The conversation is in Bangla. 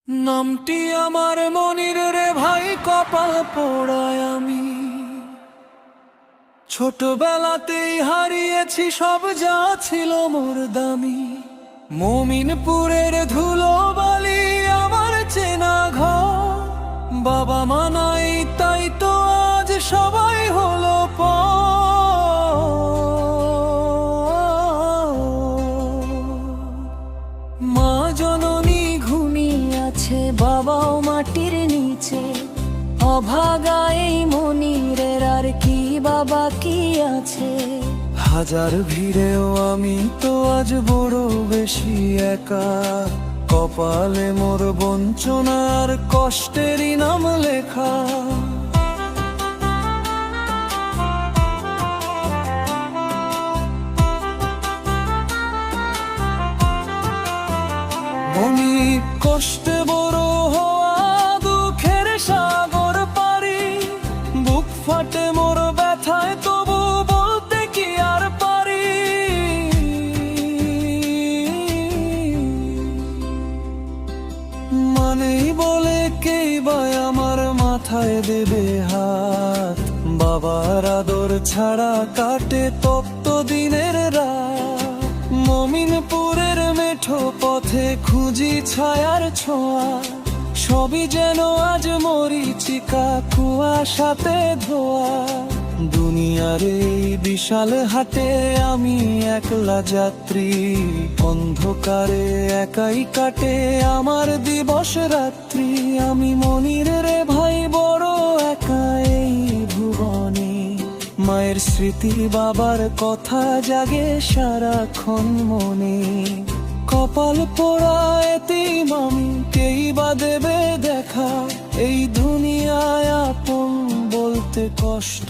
নামটি আমার মনির রে ভাই, কপাল পোড়ায় আমি। ছোটবেলাতেই হারিয়েছি সব যা ছিল মোর দামি। মমিনপুরের ধুলো বালি আমার চেনা ঘর, বাবা মা নাই তাই তো আজ সবাই হলো মা জননী ঘুমিয়ে আছে, বাবাও মাটির নিচে। অভাগা এই মনিরের আর কি বাবা কি আছে। হাজার ভিড়েও আমি তো আজ বড় বেশি একা, কপালে মোর বঞ্চনার কষ্টেরই নাম লেখা। মনি কষ্টে বড় হওয়া, দুঃখের সাগর পারি। বুক ফাটে মোর ব্যথায়, তবু বলতে কি আর পারি। মানেই বলে কেই বা আমার মাথায় দেবে হাত। বাবার আদর ছাড়া কাটে তপ্ত দিনের রাত। মমিনপুরের মেঠো পথে খুঁজি ছায়ার ছোঁয়া, সবই যেন আজ মরিচিকা কুয়াশাতে ধোয়া। দুনিয়ার এই বিশাল হাটে আমি একলা যাত্রী, অন্ধকারে একাই কাটে আমার দিবস রাত্রি। আমি মনির রে ভাই, বড় একা এই ভুবনে। মায়ের স্মৃতি বাবার কথা জাগে সারাক্ষণ মনে। কপাল পোড়া এতিম আমি, কেই বা দেবে দেখা। এই দুনিয়ায় আপন বলতে কষ্ট।